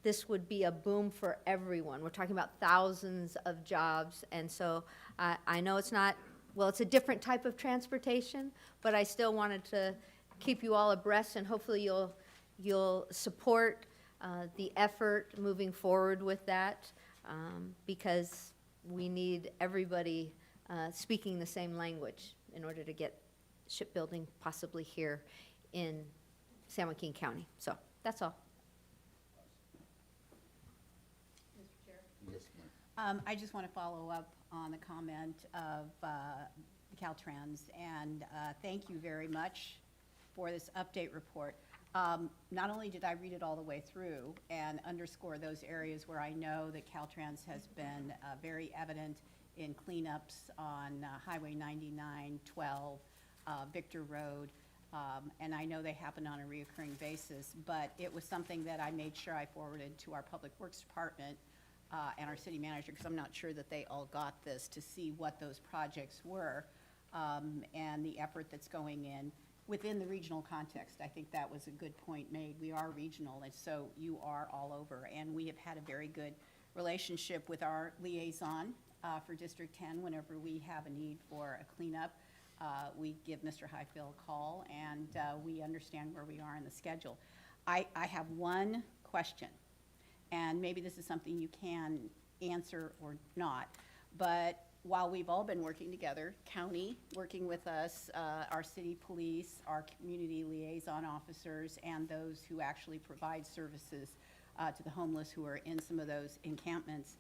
this would be a boom for everyone. We're talking about thousands of jobs, and so I know it's not, well, it's a different type of transportation, but I still wanted to keep you all abreast, and hopefully you'll support the effort moving forward with that, because we need everybody speaking the same language in order to get shipbuilding possibly here in San Joaquin County. So that's all. I just want to follow up on the comment of Caltrans, and thank you very much for this update report. Not only did I read it all the way through and underscore those areas where I know that Caltrans has been very evident in cleanups on Highway 99, 12, Victor Road, and I know they happen on a reoccurring basis, but it was something that I made sure I forwarded to our Public Works Department and our city manager, because I'm not sure that they all got this, to see what those projects were and the effort that's going in within the regional context. I think that was a good point made. We are regional, and so you are all over, and we have had a very good relationship with our liaison for District 10. Whenever we have a need for a cleanup, we give Mr. Highfield a call, and we understand where we are in the schedule. I have one question, and maybe this is something you can answer or not, but while we've all been working together, county working with us, our city police, our community liaison officers, and those who actually provide services to the homeless who are in some of those encampments,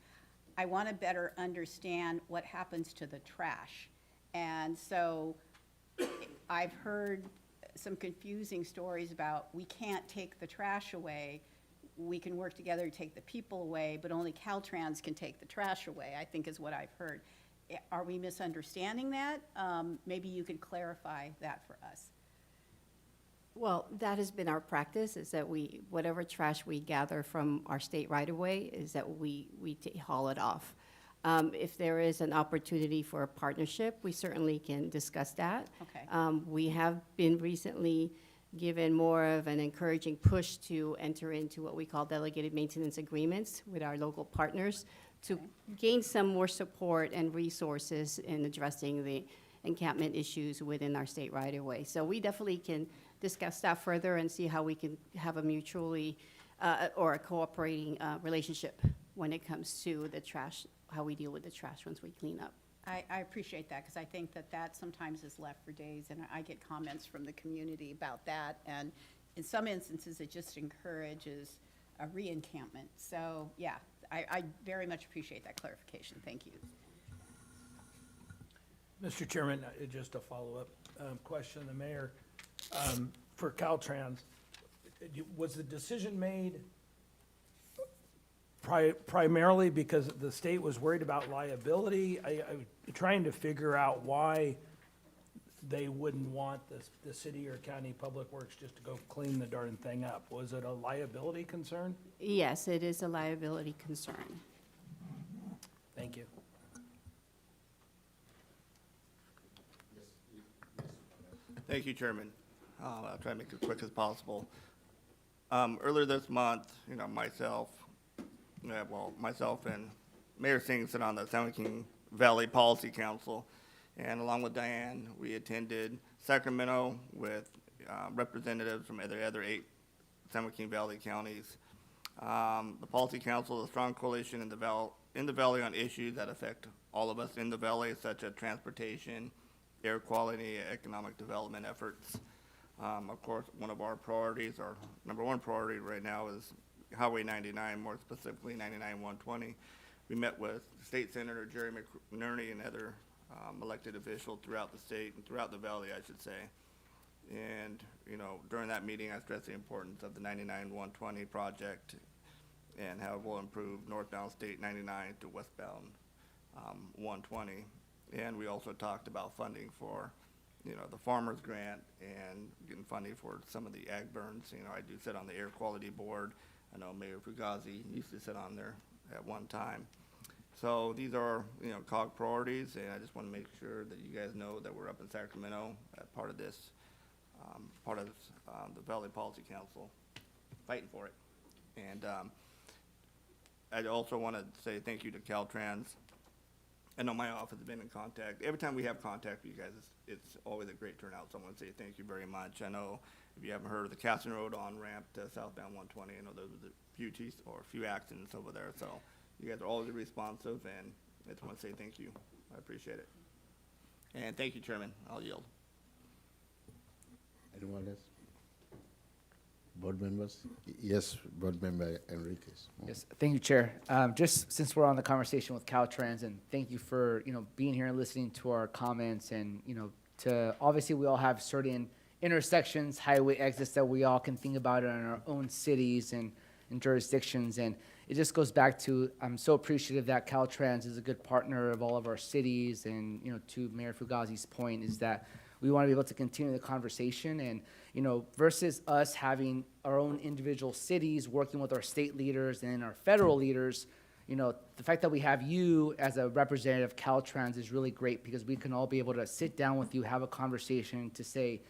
I want to better understand what happens to the trash. And so I've heard some confusing stories about we can't take the trash away. We can work together to take the people away, but only Caltrans can take the trash away, I think is what I've heard. Are we misunderstanding that? Maybe you could clarify that for us. Well, that has been our practice, is that whatever trash we gather from our state right-of-way, is that we haul it off. If there is an opportunity for a partnership, we certainly can discuss that. Okay. We have been recently given more of an encouraging push to enter into what we call delegated maintenance agreements with our local partners to gain some more support and resources in addressing the encampment issues within our state right-of-way. So we definitely can discuss that further and see how we can have a mutually or a cooperating relationship when it comes to the trash, how we deal with the trash once we clean up. I appreciate that, because I think that sometimes is left for days, and I get comments from the community about that, and in some instances, it just encourages a re-encampment. So, yeah, I very much appreciate that clarification. Thank you. Mr. Chairman, just a follow-up question, the mayor, for Caltrans, was the decision made primarily because the state was worried about liability? I'm trying to figure out why they wouldn't want the city or county public works just to go clean the darn thing up. Was it a liability concern? Yes, it is a liability concern. Thank you. Thank you, Chairman. I'll try to make it as quick as possible. Earlier this month, myself and Mayor Singh sit on the San Joaquin Valley Policy Council, and along with Diane, we attended Sacramento with representatives from the other 8 San Joaquin Valley counties. The Policy Council is a strong coalition in the valley on issues that affect all of us in the valley, such as transportation, air quality, economic development efforts. Of course, one of our priorities, our number 1 priority right now, is Highway 99, more specifically 99-120. We met with State Senator Jerry McNerney and other elected officials throughout the state and throughout the valley, I should say. And, during that meeting, I stressed the importance of the 99-120 project and how it will improve northbound State 99 to westbound 120. And we also talked about funding for, the farmer's grant and getting funding for some of the ag burns. I do sit on the air quality board. I know Mayor Fugazi used to sit on there at one time. So these are, COG priorities, and I just want to make sure that you guys know that we're up in Sacramento as part of this, the Valley Policy Council, fighting for it. And I also want to say thank you to Caltrans. I know my office has been in contact. Every time we have contact with you guys, it's always a great turnout. So I want to say thank you very much. I know if you haven't heard of the Caston Road on-ramp to southbound 120, I know there was a few accidents over there. So you guys are always responsive, and I just want to say thank you. I appreciate it. And thank you, Chairman. I'll yield. Anyone else? Board members? Yes, Board Member Enriquez. Yes, thank you, Chair. Just since we're on the conversation with Caltrans, and thank you for, being here and listening to our comments, and, obviously we all have certain intersections, highway exits that we all can think about in our own cities and jurisdictions, and it just goes back to, I'm so appreciative that Caltrans is a good partner of all of our cities, and, to Mayor Fugazi's point, is that we want to be able to continue the conversation, and, versus us having our own individual cities working with our state leaders and our federal leaders, the fact that we have you as a representative of Caltrans is really great, because we can all be able to sit down with you, have a conversation to say,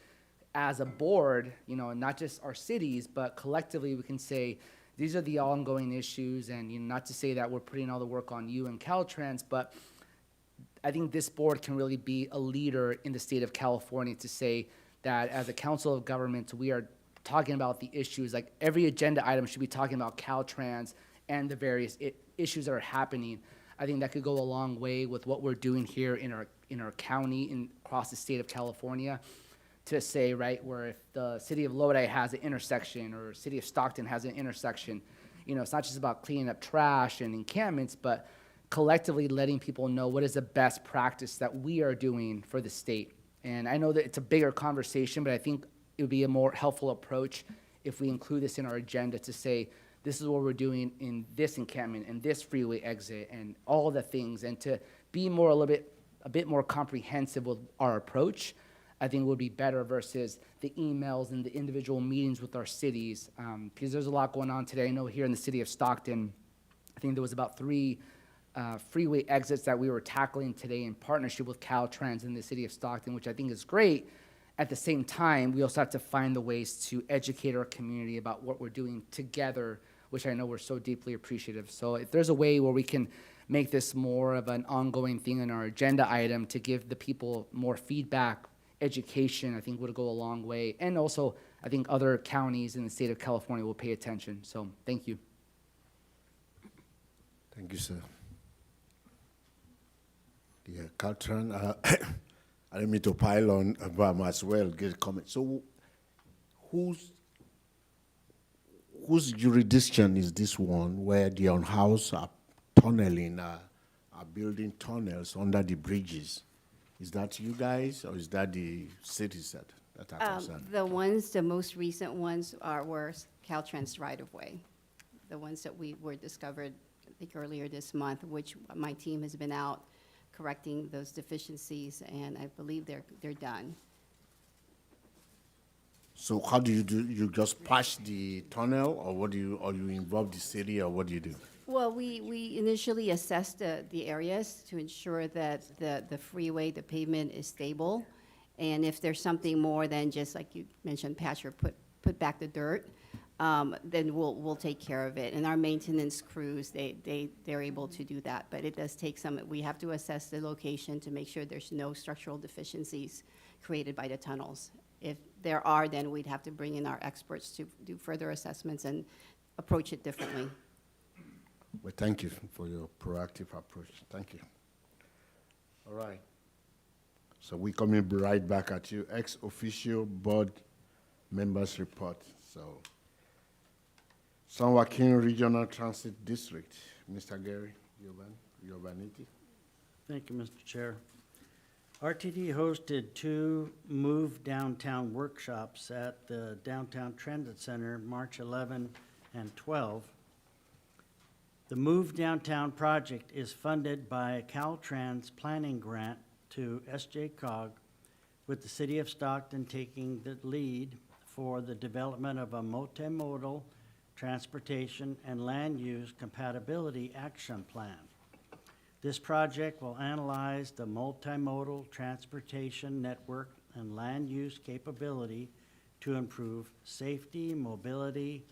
as a board, and not just our cities, but collectively we can say, these are the ongoing issues, and not to say that we're putting all the work on you and Caltrans, but I think this board can really be a leader in the state of California to say that as a council of governments, we are talking about the issues, like every agenda item should be talking about Caltrans and the various issues that are happening. I think that could go a long way with what we're doing here in our county and across the state of California, to say, right, where if the city of Lodi has an intersection or city of Stockton has an intersection, it's not just about cleaning up trash and encampments, but collectively letting people know what is the best practice that we are doing for the state. And I know that it's a bigger conversation, but I think it would be a more helpful approach if we include this in our agenda to say, this is what we're doing in this encampment and this freeway exit and all the things, and to be a bit more comprehensive with our approach, I think would be better versus the emails and the individual meetings with our cities, because there's a lot going on today. I know here in the city of Stockton, I think there was about 3 freeway exits that we were tackling today in partnership with Caltrans in the city of Stockton, which I think is great. At the same time, we also have to find the ways to educate our community about what we're doing together, which I know we're so deeply appreciative. So if there's a way where we can make this more of an ongoing thing in our agenda item to give the people more feedback, education, I think would go a long way. And also, I think other counties in the state of California will pay attention. So thank you. Thank you, sir. Yeah, Caltrans, I didn't mean to pile on, but I as well get a comment. So whose jurisdiction is this one where the unhoused are tunneling, are building tunnels under the bridges? Is that you guys, or is that the cities that are concerned? The most recent ones were Caltrans right-of-way. The ones that were discovered, I think, earlier this month, which my team has been out correcting those deficiencies, and I believe they're done. So how do you do? You just patch the tunnel, or what do you? Or you involve the city, or what do you do? Well, we initially assessed the areas to ensure that the freeway, the pavement is stable, and if there's something more than just, like you mentioned, patch or put back the dirt, then we'll take care of it. And our maintenance crews, they're able to do that, but it does take some. We have to assess the location to make sure there's no structural deficiencies created by the tunnels. If there are, then we'd have to bring in our experts to do further assessments and approach it differently. Well, thank you for your proactive approach. Thank you. All right. So we're coming right back at you. Ex-officio board members report. So San Joaquin Regional Transit District, Mr. Gary Giovannitti. Thank you, Mr. Chair. RTD hosted 2 Move Downtown workshops at the Downtown Transit Center, March 11 and 12. The Move Downtown project is funded by a Caltrans planning grant to SJCOG, with the city of Stockton taking the lead for the development of a multimodal transportation and land use compatibility action plan. This project will analyze the multimodal transportation network and land use capability to improve safety, mobility,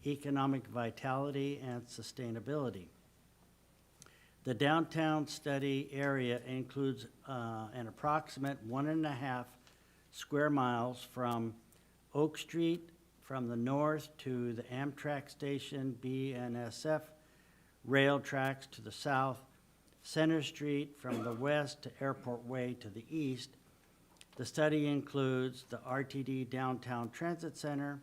economic vitality, and sustainability. The downtown study area includes an approximate 1.5 square miles from Oak Street from the north to the Amtrak station, BNSF rail tracks to the south, Center Street from the west to Airport Way to the east. The study includes the RTD Downtown Transit Center,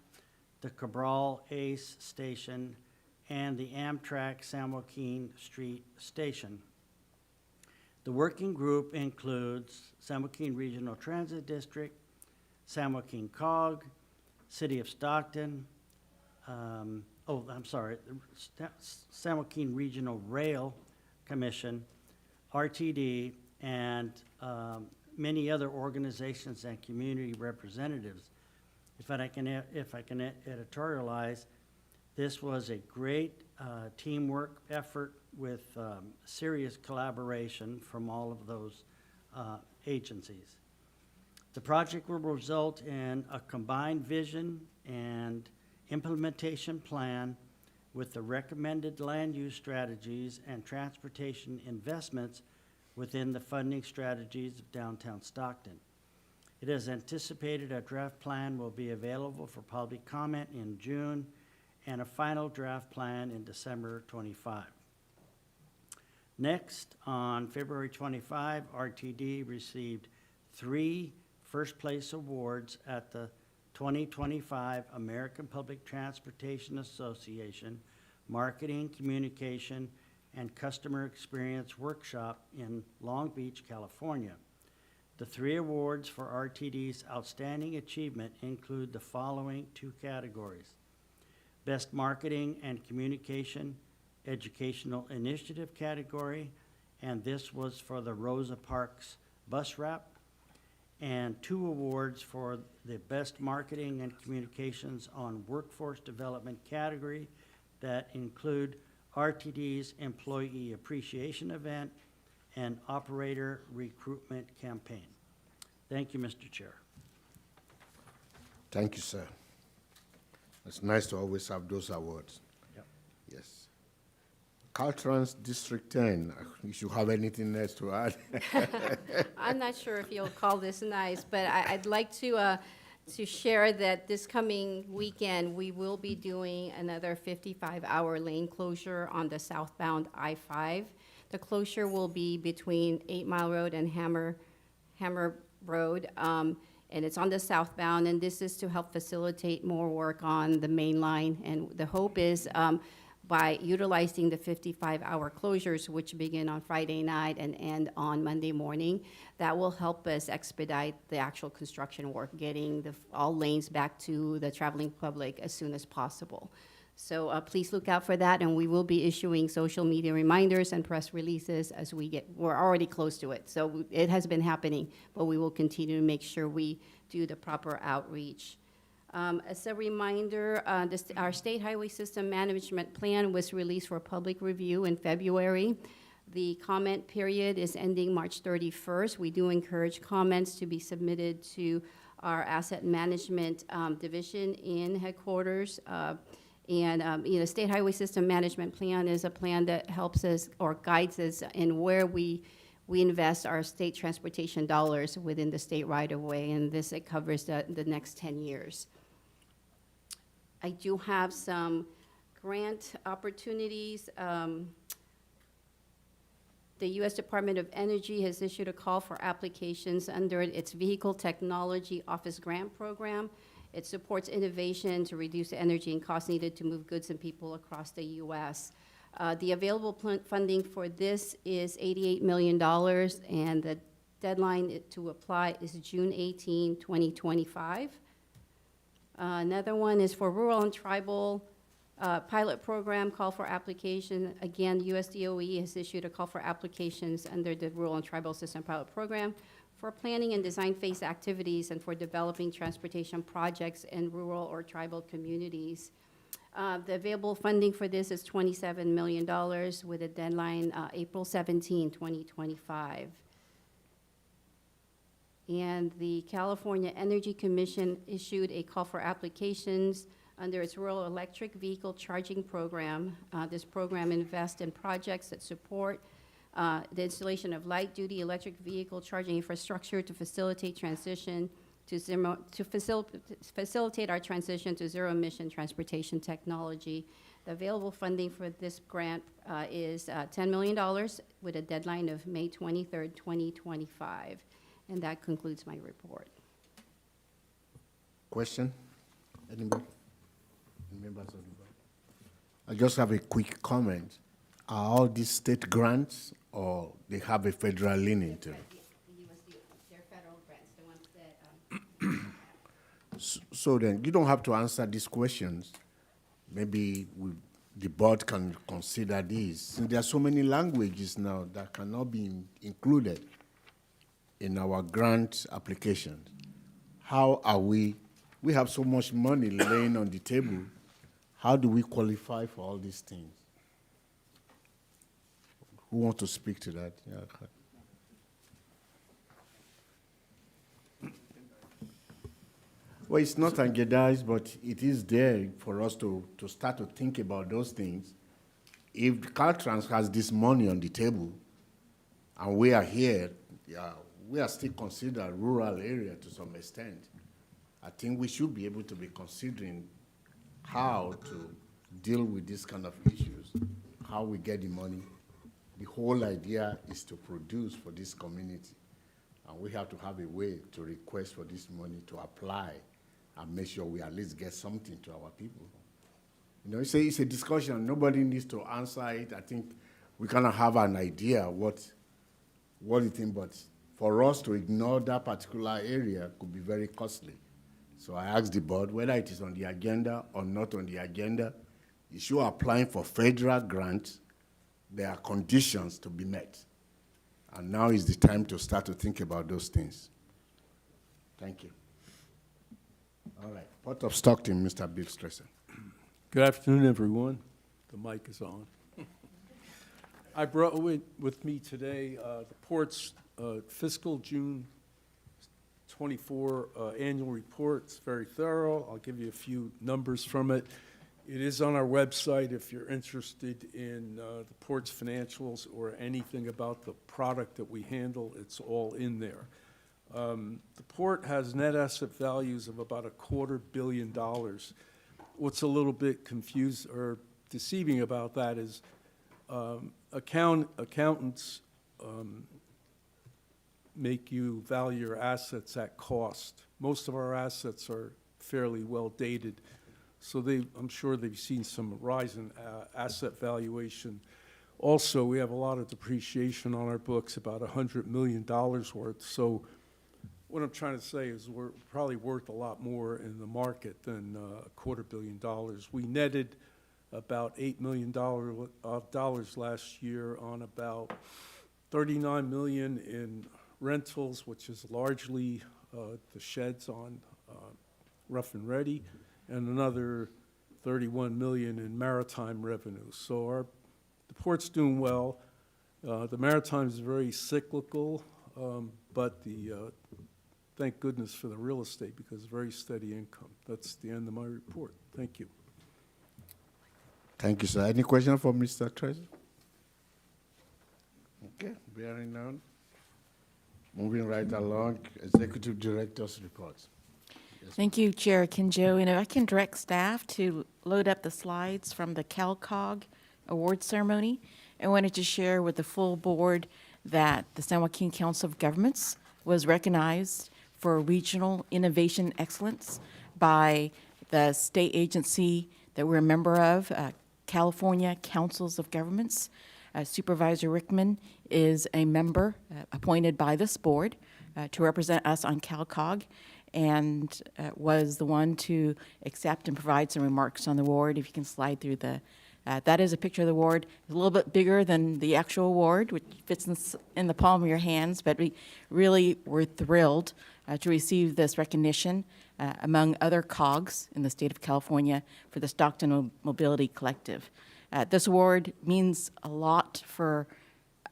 the Cabral Ace Station, and the Amtrak San Joaquin Street Station. The working group includes San Joaquin Regional Transit District, San Joaquin COG, City of Stockton, San Joaquin Regional Rail Commission, RTD, and many other organizations and community representatives. If I can editorialize, this was a great teamwork effort with serious collaboration from all of those agencies. The project will result in a combined vision and implementation plan with the recommended land use strategies and transportation investments within the funding strategies of downtown Stockton. It is anticipated a draft plan will be available for public comment in June and a final draft plan in December 25. Next, on February 25, RTD received 3 first-place awards at the 2025 American Public Transportation Association Marketing, Communication, and Customer Experience Workshop in Long Beach, California. The 3 awards for RTD's outstanding achievement include the following 2 categories: Best Marketing and Communication Educational Initiative category, and this was for the Rosa Parks bus route, and 2 awards for the Best Marketing and Communications on Workforce Development category that include RTD's Employee Appreciation Event and Operator Recruitment Campaign. Thank you, Mr. Chair. Thank you, sir. It's nice to always have those awards. Yep. Yes. Caltrans District 10, if you have anything else to add. I'm not sure if you'll call this nice, but I'd like to share that this coming weekend, we will be doing another 55-hour lane closure on the southbound I-5. The closure will be between 8 Mile Road and Hammer Road, and it's on the southbound, and this is to help facilitate more work on the main line. And the hope is by utilizing the 55-hour closures, which begin on Friday night and end on Monday morning, that will help us expedite the actual construction work, getting all lanes back to the traveling public as soon as possible. So please look out for that, and we will be issuing social media reminders and press releases as we're already close to it. So it has been happening, but we will continue to make sure we do the proper outreach. As a reminder, our State Highway System Management Plan was released for public review in February. The comment period is ending March 31st. We do encourage comments to be submitted to our Asset Management Division in headquarters. State Highway System Management Plan is a plan that helps us or guides us in where we invest our state transportation dollars within the state right-of-way, and it covers the next 10 years. I do have some grant opportunities. The U.S. Department of Energy has issued a call for applications under its Vehicle Technology Office Grant Program. It supports innovation to reduce the energy and costs needed to move goods and people across the U.S. The available funding for this is $88 million, and the deadline to apply is June 18, 2025. Another one is for Rural and Tribal Pilot Program, call for application. Again, USDOE has issued a call for applications under the Rural and Tribal System Pilot Program for planning and design phase activities and for developing transportation projects in rural or tribal communities. The available funding for this is $27 million with a deadline April 17, 2025. And the California Energy Commission issued a call for applications under its Rural Electric Vehicle Charging Program. This program invests in projects that support the installation of light-duty electric vehicle charging infrastructure to facilitate transition to facilitate our transition to zero-emission transportation technology. The available funding for this grant is $10 million with a deadline of May 23rd, 2025. And that concludes my report. Question? Anybody? Members of the board? I just have a quick comment. Are all these state grants or they have a federal leaning to it? They're federal grants, the ones that So then, you don't have to answer these questions. Maybe the board can consider these. Since there are so many languages now that cannot be included in our grant applications. How are we have so much money laying on the table. How do we qualify for all these things? Who wants to speak to that? Yeah. Well, it's not agendized, but it is there for us to start to think about those things. If Caltrans has this money on the table, and we are here, we are still considered rural area to some extent. I think we should be able to be considering how to deal with this kind of issues, how we get the money. The whole idea is to produce for this community, and we have to have a way to request for this money to apply and make sure we at least get something to our people. You know, it's a discussion. Nobody needs to answer it. I think we kind of have an idea what you think, but for us to ignore that particular area could be very costly. So I asked the board whether it is on the agenda or not on the agenda. If you are applying for federal grants, there are conditions to be met. And now is the time to start to think about those things. Thank you. All right, Port of Stockton, Mr. Bill Stresser. Good afternoon, everyone. The mic is on. I brought with me today the Port's fiscal June 24 annual report. It's very thorough. I'll give you a few numbers from it. It is on our website if you're interested in the Port's financials or anything about the product that we handle. It's all in there. The Port has net asset values of about $250 million. What's a little bit confused or deceiving about that is accountants make you value your assets at cost. Most of our assets are fairly well dated, so I'm sure they've seen some rise in asset valuation. Also, we have a lot of depreciation on our books, about $100 million worth. So what I'm trying to say is we're probably worth a lot more in the market than $250 million. We netted about $8 million last year on about $39 million in rentals, which is largely the sheds on Rough and Ready, and another $31 million in maritime revenue. So the Port's doing well. The maritime is very cyclical, but thank goodness for the real estate because very steady income. That's the end of my report. Thank you. Thank you, sir. Any question for Mr. Treasurer? Okay, bearing none. Moving right along, Executive Director's reports. Yes, Thank you, Chair Kinjo. And if I can direct staff to load up the slides from the SJCOG award ceremony, I wanted to share with the full board that the San Joaquin Council of Governments was recognized for regional innovation excellence by the state agency that we're a member of, California Councils of Governments. Supervisor Rickman is a member appointed by this board to represent us on CalCog and was the one to accept and provide some remarks on the award. If you can slide through that is a picture of the award. It's a little bit bigger than the actual award, which fits in the palm of your hands, but we really were thrilled to receive this recognition among other COGs in the state of California for the Stockton Mobility Collective. This award means a lot for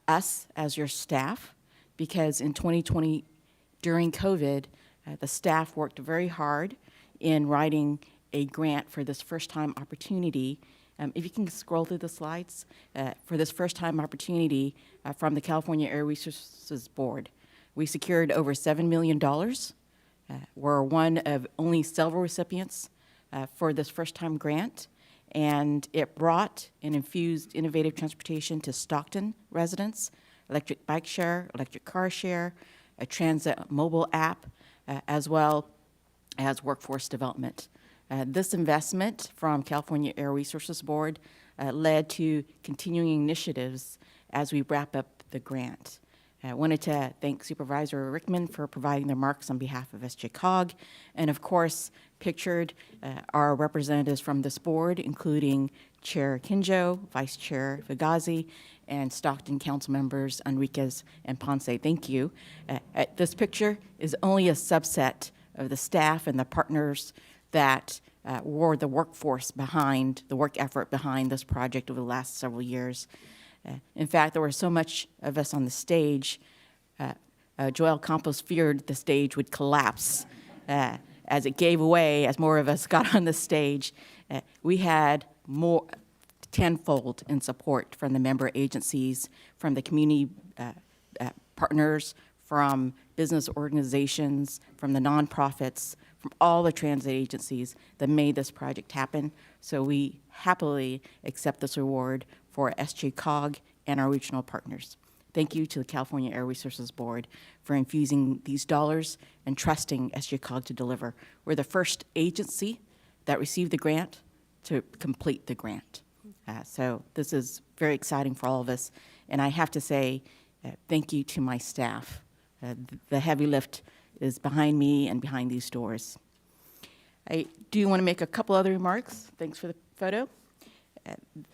us as your staff because in 2020, during COVID, the staff worked very hard in writing a grant for this first-time opportunity. If you can scroll through the slides, for this first-time opportunity from the California Air Resources Board. We secured over $7 million. We're one of only several recipients for this first-time grant, and it brought and infused innovative transportation to Stockton residents, electric bike share, electric car share, a transit mobile app, as well as workforce development. This investment from California Air Resources Board led to continuing initiatives as we wrap up the grant. I wanted to thank Supervisor Rickman for providing the remarks on behalf of SJCOG, and of course, pictured our representatives from this board, including Chair Kinjo, Vice Chair Fugazi, and Stockton Council members Enriquez and Ponce. Thank you. This picture is only a subset of the staff and the partners that were the workforce behind, the work effort behind this project over the last several years. In fact, there was so much of us on the stage, Joel Campos feared the stage would collapse as it gave way, as more of us got on the stage. We had more tenfold in support from the member agencies, from the community partners, from business organizations, from the nonprofits, from all the transit agencies that made this project happen. So we happily accept this award for SJCOG and our regional partners. Thank you to the California Air Resources Board for infusing these dollars and trusting SJCOG to deliver. We're the first agency that received the grant to complete the grant. So this is very exciting for all of us. And I have to say, thank you to my staff. The heavy lift is behind me and behind these doors. I do want to make a couple other remarks. Thanks for the photo.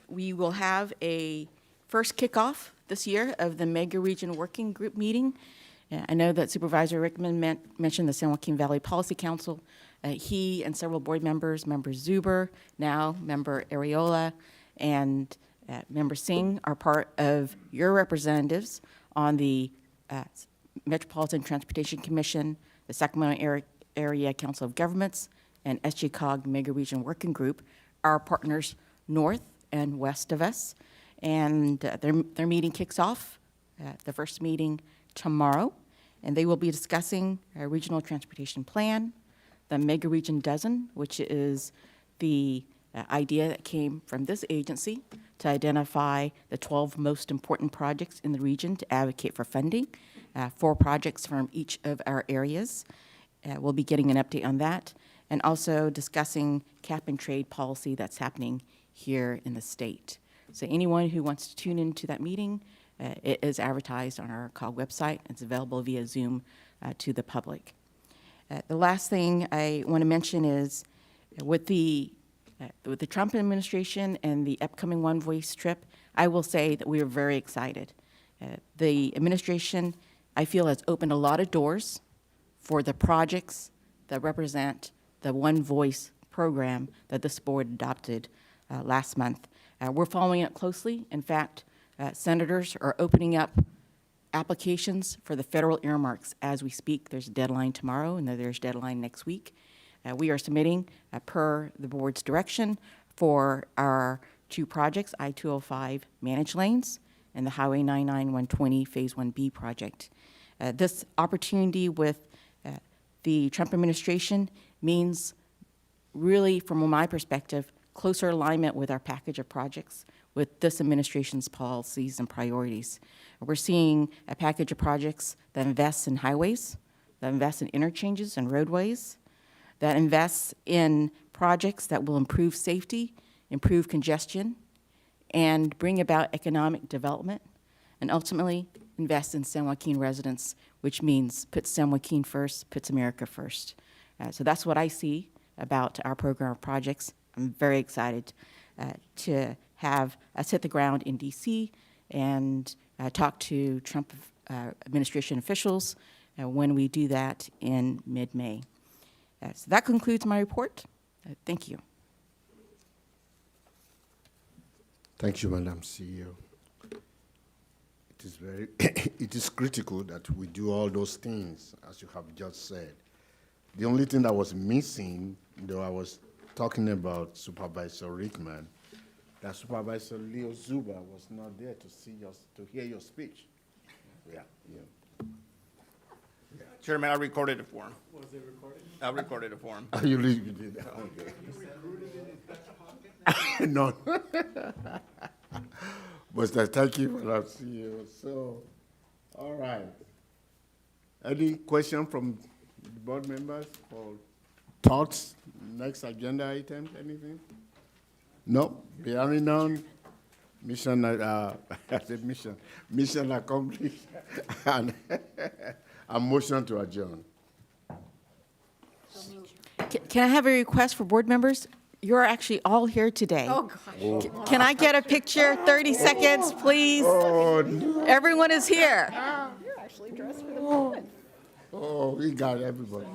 We will have a first kickoff this year of the Mega Region Working Group meeting. I know that Supervisor Rickman mentioned the San Joaquin Valley Policy Council. He and several board members, Member Zuber, now Member Areola, and Member Singh are part of your representatives on the Metropolitan Transportation Commission, the Sacramento Area Council of Governments, and SJCOG Mega Region Working Group, our partners north and west of us. And their meeting kicks off, the first meeting tomorrow, and they will be discussing a regional transportation plan, the Mega Region Dozen, which is the idea that came from this agency to identify the 12 most important projects in the region to advocate for funding, 4 projects from each of our areas. We'll be getting an update on that, and also discussing cap and trade policy that's happening here in the state. So anyone who wants to tune into that meeting, it is advertised on our COG website. It's available via Zoom to the public. The last thing I want to mention is with the Trump administration and the upcoming One Voice trip, I will say that we are very excited. The administration, I feel, has opened a lot of doors for the projects that represent the One Voice program that this board adopted last month. We're following it closely. In fact, senators are opening up applications for the federal earmarks as we speak. There's a deadline tomorrow, and there's a deadline next week. We are submitting, per the board's direction, for our 2 projects, I-205 managed lanes and the Highway 99-120 Phase 1B project. This opportunity with the Trump administration means really, from my perspective, closer alignment with our package of projects, with this administration's policies and priorities. We're seeing a package of projects that invests in highways, that invests in interchanges and roadways, that invests in projects that will improve safety, improve congestion, and bring about economic development, and ultimately invest in San Joaquin residents, which means put San Joaquin first, puts America first. So that's what I see about our program of projects. I'm very excited to have us hit the ground in D.C. and talk to Trump administration officials when we do that in mid-May. So that concludes my report. Thank you. Thank you, Madam CEO. It is very, it is critical that we do all those things, as you have just said. The only thing that was missing, though I was talking about Supervisor Rickman, that Supervisor Leo Zuba was not there to hear your speech. Yeah, yeah. Chairman, I recorded it for him. Was it recorded? I recorded it for him. You really did that, okay. No. But thank you for that, CEO. So, all right. Any question from the board members or thoughts? Next agenda item, anything? No, hearing none. Mission, I said mission accomplished. And a motion to adjourn. Can I have a request for board members? You're actually all here today. Oh, gosh. Can I get a picture, 30 seconds, please? Oh, no. Everyone is here. You're actually dressed for the moment. Oh, we got everybody.